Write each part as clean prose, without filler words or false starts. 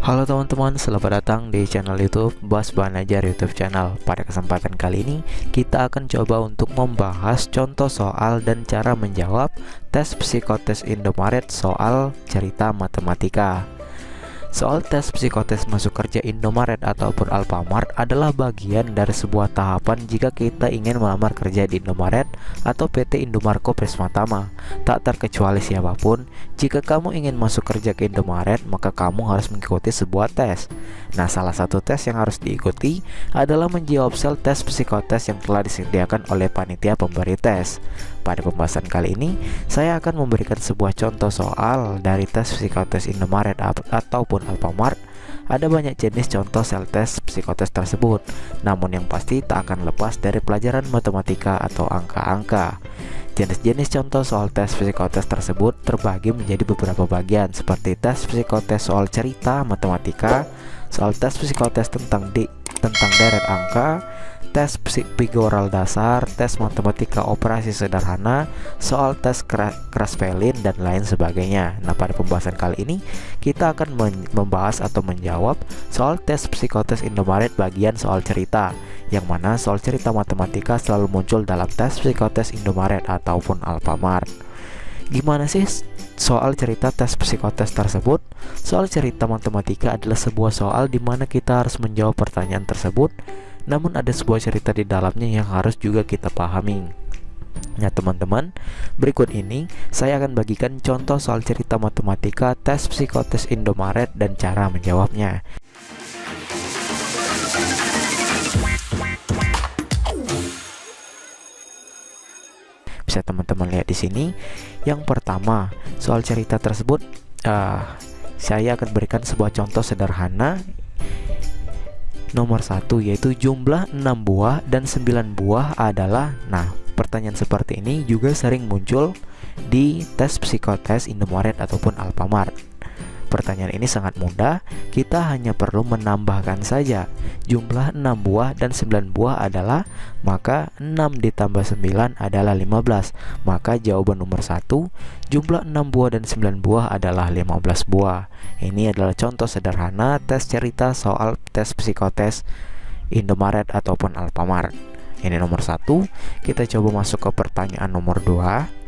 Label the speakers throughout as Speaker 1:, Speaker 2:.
Speaker 1: Halo teman-teman, selamat datang di channel YouTube Bas Banajar YouTube channel. Pada kesempatan kali ini, kita akan coba untuk membahas contoh soal dan cara menjawab tes psikotes Indomaret soal cerita matematika. Soal tes psikotes masuk kerja Indomaret ataupun Alfamart adalah bagian dari sebuah tahapan jika kita ingin melamar kerja di Indomaret atau PT Indomarko Prismatama. Tak terkecuali siapapun, jika kamu ingin masuk kerja ke Indomaret, maka kamu harus mengikuti sebuah tes. Nah, salah satu tes yang harus diikuti adalah menjawab sel tes psikotes yang telah disediakan oleh panitia pemberi tes. Pada pembahasan kali ini, saya akan memberikan sebuah contoh soal dari tes psikotes Indomaret ataupun Alfamart. Ada banyak jenis contoh sel tes psikotes tersebut, namun yang pasti tak akan lepas dari pelajaran matematika atau angka-angka. Jenis-jenis contoh soal tes psikotes tersebut terbagi menjadi beberapa bagian, seperti tes psikotes soal cerita matematika, soal tes psikotes tentang deret angka, tes pigoral dasar, tes matematika operasi sederhana, soal tes Kraspelin, dan lain sebagainya. Nah, pada pembahasan kali ini kita akan membahas atau menjawab soal tes psikotes Indomaret bagian soal cerita, yang mana soal cerita matematika selalu muncul dalam tes psikotes Indomaret ataupun Alfamart. Gimana sih soal cerita tes psikotes tersebut? Soal cerita matematika adalah sebuah soal di mana kita harus menjawab pertanyaan tersebut, namun ada sebuah cerita di dalamnya yang harus juga kita pahami. Nah teman-teman, berikut ini saya akan bagikan contoh soal cerita matematika tes psikotes Indomaret dan cara menjawabnya. Bisa teman-teman lihat di sini. Yang pertama, soal cerita tersebut saya akan berikan sebuah contoh sederhana. Nomor 1 yaitu jumlah 6 buah dan 9 buah adalah. Nah, pertanyaan seperti ini juga sering muncul di tes psikotes Indomaret ataupun Alfamart. Pertanyaan ini sangat mudah, kita hanya perlu menambahkan saja. Jumlah 6 buah dan 9 buah adalah, maka 6 ditambah 9 adalah 15. Maka jawaban nomor 1, jumlah 6 buah dan 9 buah adalah 15 buah. Ini adalah contoh sederhana tes cerita soal tes psikotes Indomaret ataupun Alfamart. Ini nomor 1. Kita coba masuk ke pertanyaan nomor 2.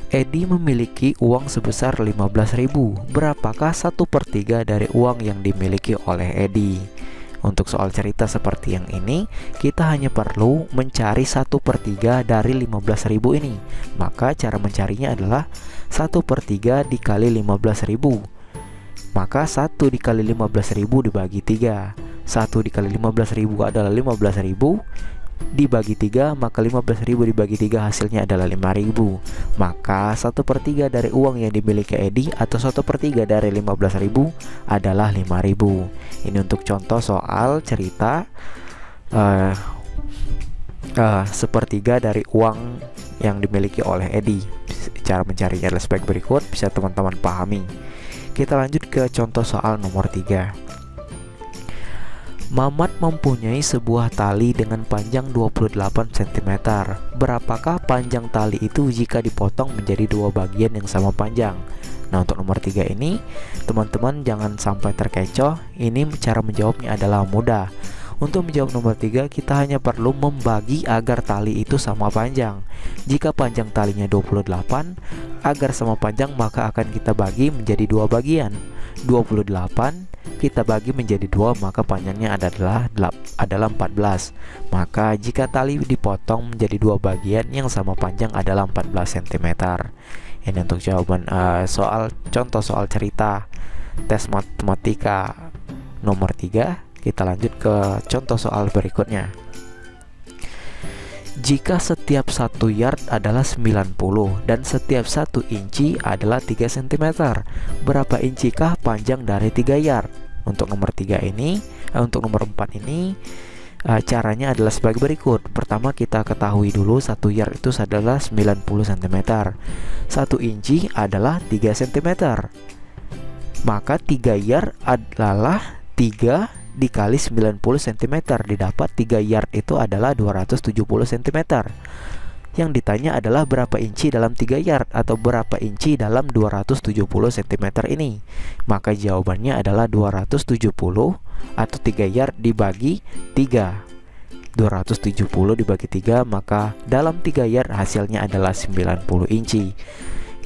Speaker 1: Edi memiliki uang sebesar 15.000. Berapakah 1/3 dari uang yang dimiliki oleh Edi? Untuk soal cerita seperti yang ini, kita hanya perlu mencari 1/3 dari 15.000 ini. Maka cara mencarinya adalah 1/3 dikali 15.000. Maka 1 dikali 15.000 dibagi 3. 1 dikali 15.000 adalah 15.000 dibagi 3, maka 15.000 dibagi 3 hasilnya adalah 5.000. Maka 1/3 dari uang yang dimiliki Edi atau 1/3 dari 15.000 adalah 5.000. Ini untuk contoh soal cerita sepertiga dari uang yang dimiliki oleh Edi. Cara mencarinya adalah sebagai berikut, bisa teman-teman pahami. Kita lanjut ke contoh soal nomor 3. Mamat mempunyai sebuah tali dengan panjang 28 cm. Berapakah panjang tali itu jika dipotong menjadi dua bagian yang sama panjang? Nah, untuk nomor 3 ini, teman-teman jangan sampai terkecoh. Ini cara menjawabnya adalah mudah. Untuk menjawab nomor 3, kita hanya perlu membagi agar tali itu sama panjang. Jika panjang talinya 28, agar sama panjang maka akan kita bagi menjadi dua bagian. 28 kita bagi menjadi 2, maka panjangnya adalah 14. Maka jika tali dipotong menjadi dua bagian yang sama panjang adalah 14 cm. Ini untuk jawaban soal contoh soal cerita tes matematika nomor 3. Kita lanjut ke contoh soal berikutnya. Jika setiap 1 yard adalah 90 dan setiap 1 inci adalah 3 cm, berapa incikah panjang dari 3 yard? Untuk nomor 3 ini, untuk nomor 4 ini, caranya adalah sebagai berikut. Pertama, kita ketahui dulu 1 yard itu adalah 90 cm. 1 inci adalah 3 cm. Maka 3 yard adalah 3 dikali 90 cm, didapat 3 yard itu adalah 270 cm. Yang ditanya adalah berapa inci dalam 3 yard atau berapa inci dalam 270 cm ini. Maka jawabannya adalah 270 atau 3 yard dibagi 3. 270 dibagi 3, maka dalam 3 yard hasilnya adalah 90 inci.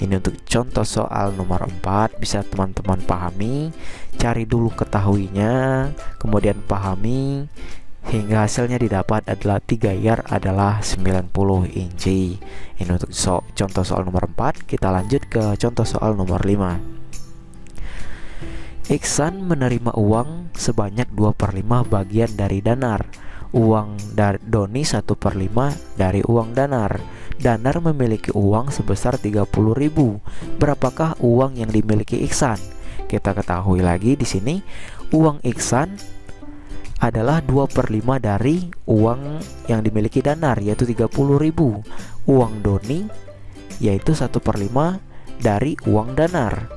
Speaker 1: Ini untuk contoh soal nomor 4. Bisa teman-teman pahami, cari dulu ketahuinya, kemudian pahami hingga hasilnya didapat adalah 3 yard adalah 90 inci. Ini untuk contoh soal nomor 4. Kita lanjut ke contoh soal nomor 5. Iksan menerima uang sebanyak 2/5 bagian dari Danar. Uang dari Doni 1/5 dari uang Danar. Danar memiliki uang sebesar 30.000. Berapakah uang yang dimiliki Iksan? Kita ketahui lagi di sini uang Iksan adalah 2/5 dari uang yang dimiliki Danar, yaitu 30.000. Uang Doni yaitu 1/5 dari uang Danar,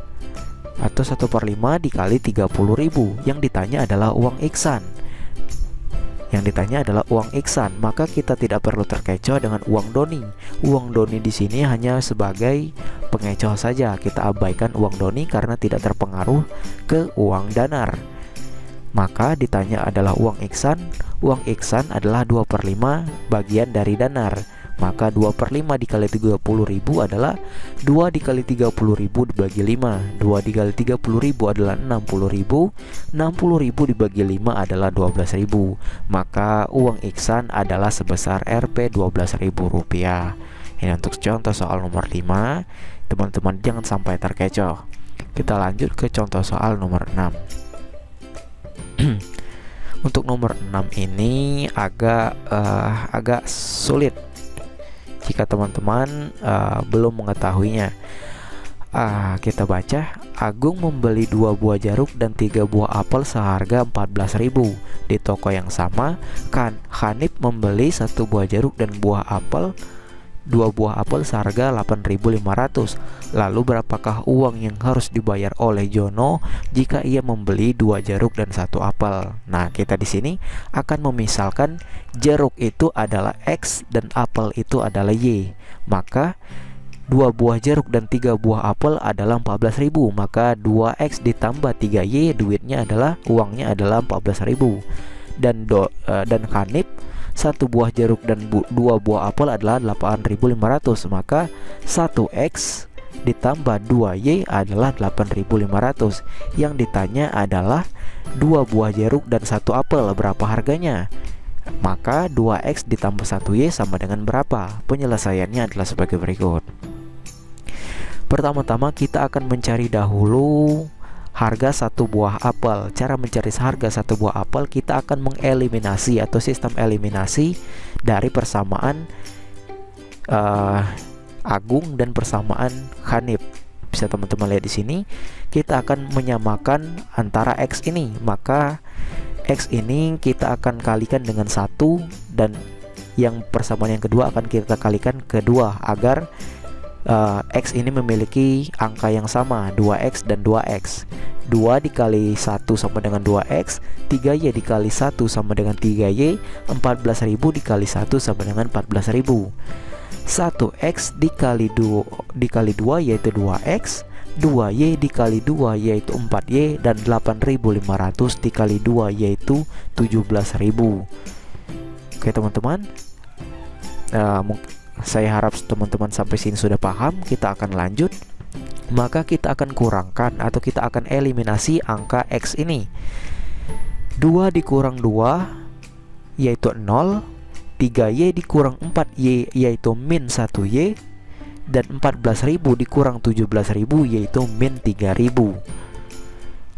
Speaker 1: atau 1/5 dikali 30.000. Yang ditanya adalah uang Iksan. Maka kita tidak perlu terkecoh dengan uang Doni. Uang Doni di sini hanya sebagai pengecoh saja. Kita abaikan uang Doni karena tidak terpengaruh ke uang Danar. Maka ditanya adalah uang Iksan. Uang Iksan adalah 2/5 bagian dari Danar. Maka 2/5 dikali 30.000 adalah 2 dikali 30.000 dibagi 5. 2 dikali 30.000 adalah 60.000. 60.000 dibagi 5 adalah 12.000. Maka uang Iksan adalah sebesar Rp 12.000. Ini untuk contoh soal nomor 5. Teman-teman jangan sampai terkecoh. Kita lanjut ke contoh soal nomor 6. Untuk nomor 6 ini agak sulit jika teman-teman belum mengetahuinya. Kita baca, Agung membeli 2 buah jeruk dan 3 buah apel seharga 14.000. Di toko yang sama, Hanif membeli 1 buah jeruk dan 2 buah apel seharga 8.500. Lalu berapakah uang yang harus dibayar oleh Jono jika ia membeli 2 jeruk dan 1 apel? Nah, kita di sini akan memisalkan jeruk itu adalah X dan apel itu adalah Y. Maka 2 buah jeruk dan 3 buah apel adalah 14.000. Maka 2X ditambah 3Y uangnya adalah 14.000. Dan Hanif 1 buah jeruk dan 2 buah apel adalah 8.500. Maka 1X ditambah 2Y adalah 8.500. Yang ditanya adalah 2 buah jeruk dan 1 apel, berapa harganya? Maka 2X ditambah 1Y sama dengan berapa? Penyelesaiannya adalah sebagai berikut. Pertama-tama kita akan mencari dahulu harga 1 buah apel. Cara mencari harga 1 buah apel, kita akan mengeliminasi atau sistem eliminasi dari persamaan Agung dan persamaan Hanif. Bisa teman-teman lihat di sini, kita akan menyamakan antara X ini. Maka X ini kita akan kalikan dengan 1, dan yang persamaan yang kedua akan kita kalikan kedua agar X ini memiliki angka yang sama, 2X dan 2X. 2 dikali 1 sama dengan 2X, 3Y dikali 1 sama dengan 3Y, 14.000 dikali 1 sama dengan 14.000. 1X dikali 2 yaitu 2X, 2Y dikali 2 yaitu 4Y, dan 8.500 dikali 2 yaitu 17.000. Oke teman-teman, saya harap teman-teman sampai sini sudah paham. Kita akan lanjut. Maka kita akan kurangkan atau kita akan eliminasi angka X ini. 2 dikurang 2 yaitu 0, 3Y dikurang 4Y yaitu min 1Y, dan 14.000 dikurang 17.000 yaitu min 3.000.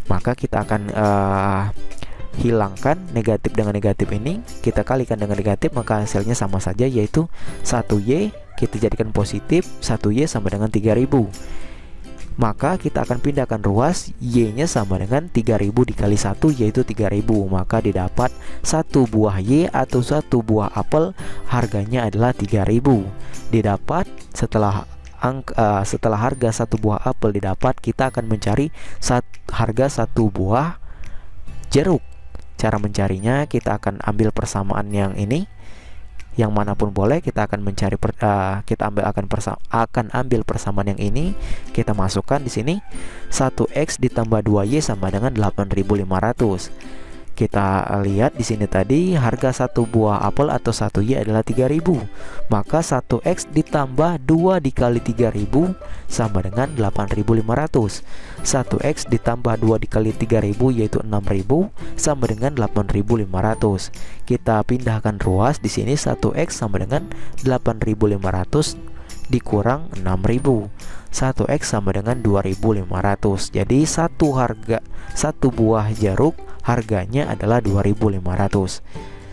Speaker 1: Maka kita akan hilangkan negatif dengan negatif ini, kita kalikan dengan negatif, maka hasilnya sama saja, yaitu 1Y kita jadikan positif, 1Y sama dengan 3.000. Maka kita akan pindahkan ruas, Y nya sama dengan 3.000 dikali 1 yaitu 3.000. Maka didapat 1 buah Y atau 1 buah apel harganya adalah 3.000. Didapat setelah harga 1 buah apel didapat, kita akan mencari harga 1 buah jeruk. Cara mencarinya, kita akan ambil persamaan yang ini, yang manapun boleh. Kita akan mencari akan ambil persamaan yang ini, kita masukkan di sini. 1x ditambah 2y sama dengan 8.500. Kita lihat di sini tadi harga satu buah apel atau 1y adalah 3.000. Maka 1x ditambah 2 dikali 3.000 sama dengan 8.500. 1x ditambah 2 dikali 3.000 yaitu 6.000 sama dengan 8.500. Kita pindahkan ruas di sini. 1x sama dengan 8.500 dikurang 6.000. 1x sama dengan 2.500. Jadi satu buah jeruk harganya adalah 2.500.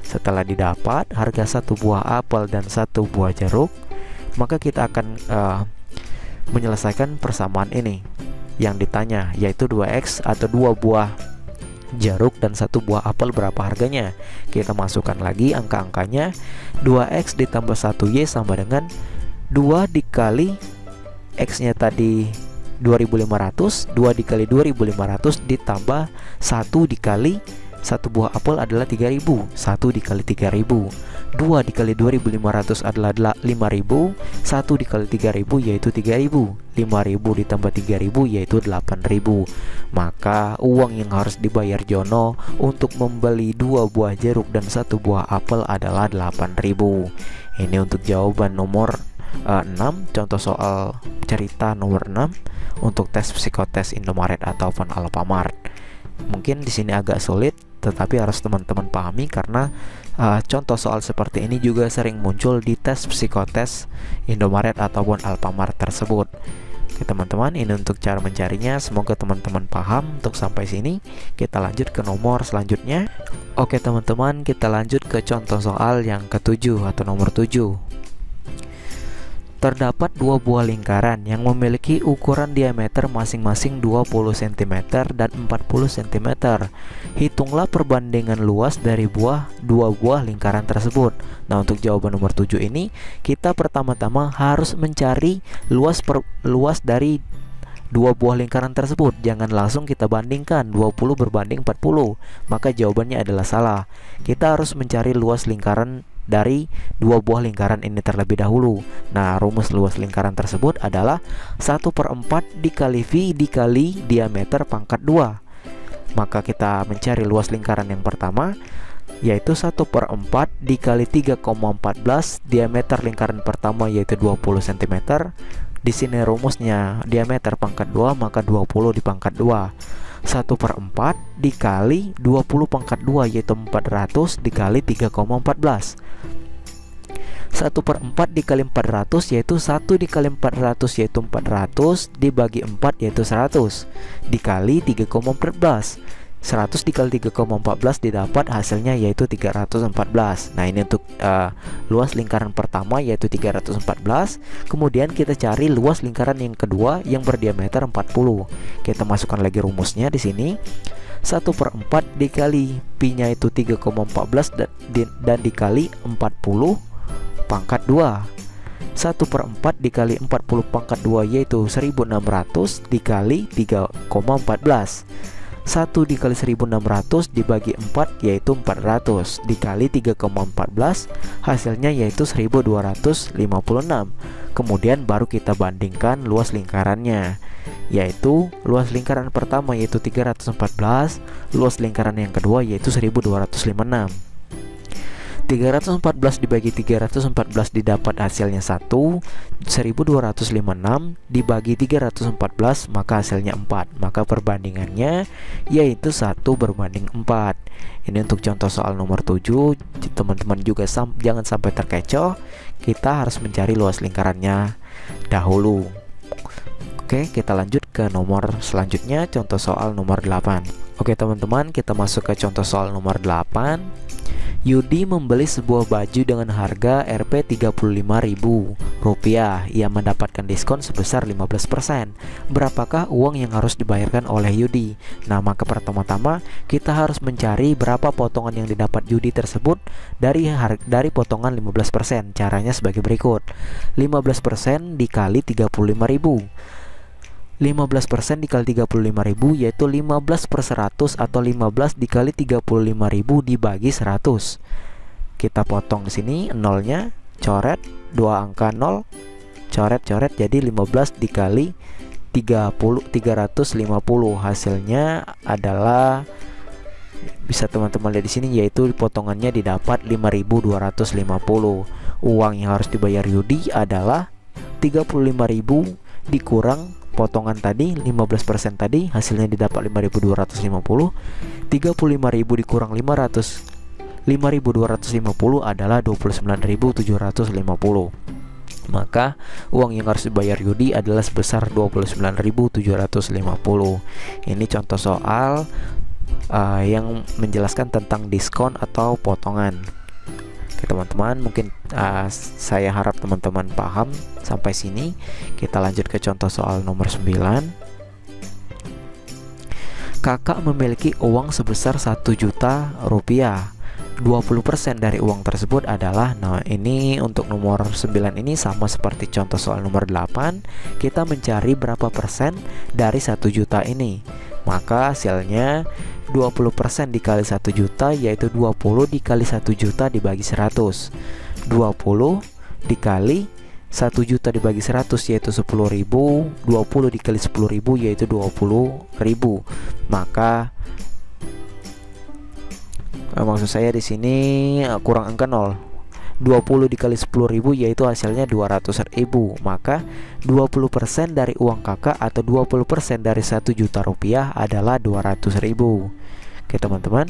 Speaker 1: Setelah didapat harga satu buah apel dan satu buah jeruk, maka kita akan menyelesaikan persamaan ini yang ditanya, yaitu 2x atau 2 buah jeruk dan satu buah apel berapa harganya. Kita masukkan lagi angka-angkanya. 2x ditambah 1y sama dengan 2 dikali x nya tadi 2.500, 2 dikali 2.500 ditambah 1 dikali satu buah apel adalah 3.000. 1 dikali 3.000, 2 dikali 2.500 adalah 5.000, 1 dikali 3.000 yaitu 3.000. 5.000 ditambah 3.000 yaitu 8.000. Maka uang yang harus dibayar Jono untuk membeli 2 buah jeruk dan 1 buah apel adalah 8.000. Ini untuk jawaban nomor 6, contoh soal cerita nomor 6 untuk tes psikotes Indomaret ataupun Alfamart. Mungkin di sini agak sulit, tetapi harus teman-teman pahami karena contoh soal seperti ini juga sering muncul di tes psikotes Indomaret ataupun Alfamart tersebut. Oke teman-teman, ini untuk cara mencarinya. Semoga teman-teman paham. Untuk sampai sini kita lanjut ke nomor selanjutnya. Oke teman-teman, kita lanjut ke contoh soal yang ke-7 atau nomor 7. Terdapat 2 buah lingkaran yang memiliki ukuran diameter masing-masing 20 cm dan 40 cm. Hitunglah perbandingan luas dari 2 buah lingkaran tersebut. Nah, untuk jawaban nomor 7 ini, kita pertama-tama harus mencari luas dari 2 buah lingkaran tersebut. Jangan langsung kita bandingkan 20 berbanding 40, maka jawabannya adalah salah. Kita harus mencari luas lingkaran dari 2 buah lingkaran ini terlebih dahulu. Nah, rumus luas lingkaran tersebut adalah 1/4 dikali V dikali diameter pangkat 2. Maka kita mencari luas lingkaran yang pertama, yaitu 1/4 dikali 3,14. Diameter lingkaran pertama yaitu 20 cm. Di sini rumusnya diameter pangkat 2, maka 20 dipangkat 2. 1/4 dikali 20 pangkat 2 yaitu 400 dikali 3,14. 1/4 dikali 400 yaitu 1 dikali 400 yaitu 400 dibagi 4 yaitu 100 dikali 3,14. 100 dikali 3,14 didapat hasilnya yaitu 314. Nah, ini untuk luas lingkaran pertama yaitu 314. Kemudian kita cari luas lingkaran yang kedua yang berdiameter 40. Kita masukkan lagi rumusnya di sini. 1/4 dikali pi-nya itu 3,14 dan dikali 40 pangkat 2. 1/4 dikali 40 pangkat 2 yaitu 1600 dikali 3,14. 1 dikali 1600 dibagi 4 yaitu 400 dikali 3,14 hasilnya yaitu 1256. Kemudian baru kita bandingkan luas lingkarannya, yaitu luas lingkaran pertama yaitu 314, luas lingkaran yang kedua yaitu 1256. 314 dibagi 314 didapat hasilnya 1. 1256 dibagi 314 maka hasilnya 4. Maka perbandingannya yaitu 1/4. Ini untuk contoh soal nomor 7. Teman-teman juga jangan sampai terkecoh. Kita harus mencari luas lingkarannya dahulu. Oke, kita lanjut ke nomor selanjutnya, contoh soal nomor 8. Oke teman-teman, kita masuk ke contoh soal nomor 8. Yudi membeli sebuah baju dengan harga Rp35.000. Ia mendapatkan diskon sebesar 15%. Berapakah uang yang harus dibayarkan oleh Yudi? Nah, maka pertama-tama kita harus mencari berapa potongan yang didapat Yudi tersebut dari potongan 15%. Caranya sebagai berikut. 15% dikali 35.000. 15% dikali 35.000 yaitu 15/100 atau 15 dikali 35.000 dibagi 100. kita potong di sini nolnya, coret 2 angka 0, coret jadi 15 dikali 350, hasilnya adalah bisa teman-teman lihat di sini, yaitu potongannya didapat 5.250. Uang yang harus dibayar Yudi adalah 35.000 dikurang potongan tadi 15% tadi, hasilnya didapat 5.250. 35.000 dikurang 5.250 adalah 29.750. Maka uang yang harus dibayar Yudi adalah sebesar 29.750. Ini contoh soal yang menjelaskan tentang diskon atau potongan. Oke teman-teman, mungkin saya harap teman-teman paham sampai sini. Kita lanjut ke contoh soal nomor 9. Kakak memiliki uang sebesar 1 juta rupiah. 20% dari uang tersebut adalah, nah ini untuk nomor 9 ini sama seperti contoh soal nomor 8. Kita mencari berapa persen dari 1 juta ini. Maka hasilnya 20% dikali 1 juta yaitu 20 dikali 1 juta dibagi 100. 20 dikali 1 juta dibagi 100 yaitu 10.000. 20 dikali 10.000 yaitu 20.000. Maka maksud saya di sini kurang angka 0. 20 dikali 10.000 yaitu hasilnya 200.000. Maka 20% dari uang kakak atau 20% dari 1 juta rupiah adalah 200.000. Oke teman-teman,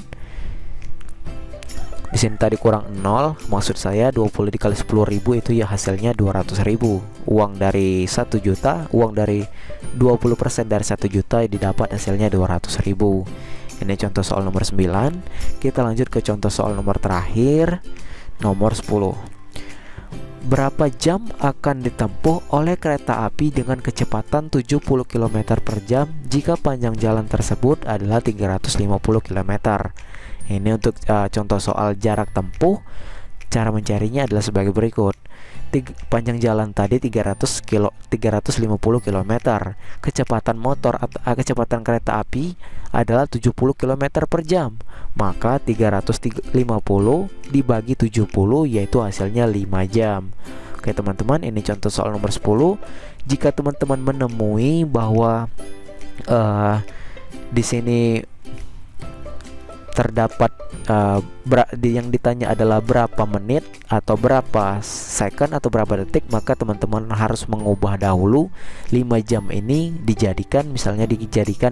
Speaker 1: di sini tadi kurang 0, maksud saya 20 dikali 10.000 itu ya hasilnya 200.000. Uang dari 1 juta, uang dari 20% dari 1 juta didapat hasilnya 200.000. Ini contoh soal nomor 9. Kita lanjut ke contoh soal nomor terakhir, nomor 10. Berapa jam akan ditempuh oleh kereta api dengan kecepatan 70 km per jam jika panjang jalan tersebut adalah 350 km? Ini untuk contoh soal jarak tempuh. Cara mencarinya adalah sebagai berikut. Panjang jalan tadi 350 km. Kecepatan motor atau kecepatan kereta api adalah 70 km per jam. Maka 350 dibagi 70 yaitu hasilnya 5 jam. Oke teman-teman, ini contoh soal nomor 10. Jika teman-teman menemui bahwa di sini terdapat yang ditanya adalah berapa menit atau berapa second atau berapa detik, maka teman-teman harus mengubah dahulu 5 jam ini dijadikan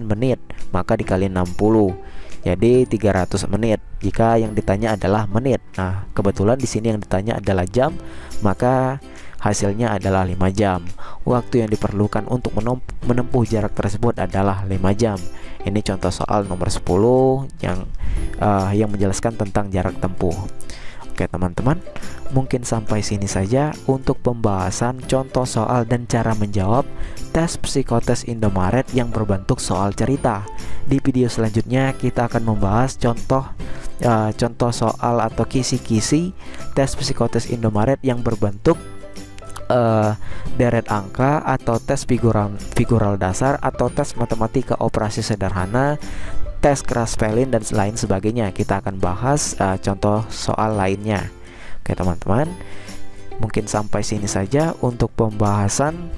Speaker 1: menit, maka dikali 60 jadi 300 menit jika yang ditanya adalah menit. Nah kebetulan di sini yang ditanya adalah jam, maka hasilnya adalah 5 jam. Waktu yang diperlukan untuk menempuh jarak tersebut adalah 5 jam. Ini contoh soal nomor 10 yang menjelaskan tentang jarak tempuh. Oke teman-teman, mungkin sampai sini saja untuk pembahasan contoh soal dan cara menjawab tes psikotes Indomaret yang berbentuk soal cerita. Di video selanjutnya kita akan membahas contoh soal atau kisi-kisi tes psikotes Indomaret yang berbentuk deret angka atau tes figural dasar atau tes matematika operasi sederhana, tes keras spelling dan lain sebagainya. Kita akan bahas contoh soal lainnya. Oke teman-teman, mungkin sampai sini saja untuk pembahasan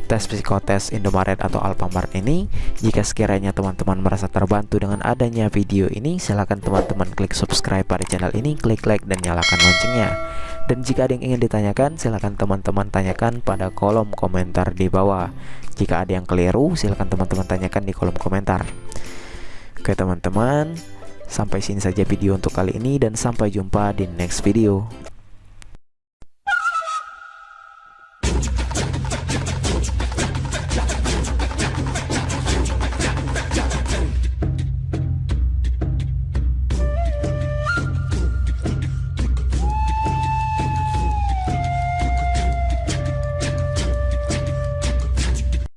Speaker 1: tes psikotes Indomaret atau Alfamart ini. Jika sekiranya teman-teman merasa terbantu dengan adanya video ini, silakan teman-teman klik subscribe pada channel ini, klik like dan nyalakan loncengnya. Dan jika ada yang ingin ditanyakan, silakan teman-teman tanyakan pada kolom komentar di bawah. Jika ada yang keliru, silakan teman-teman tanyakan di kolom komentar. Oke teman-teman, sampai sini saja video untuk kali ini dan sampai jumpa di next video.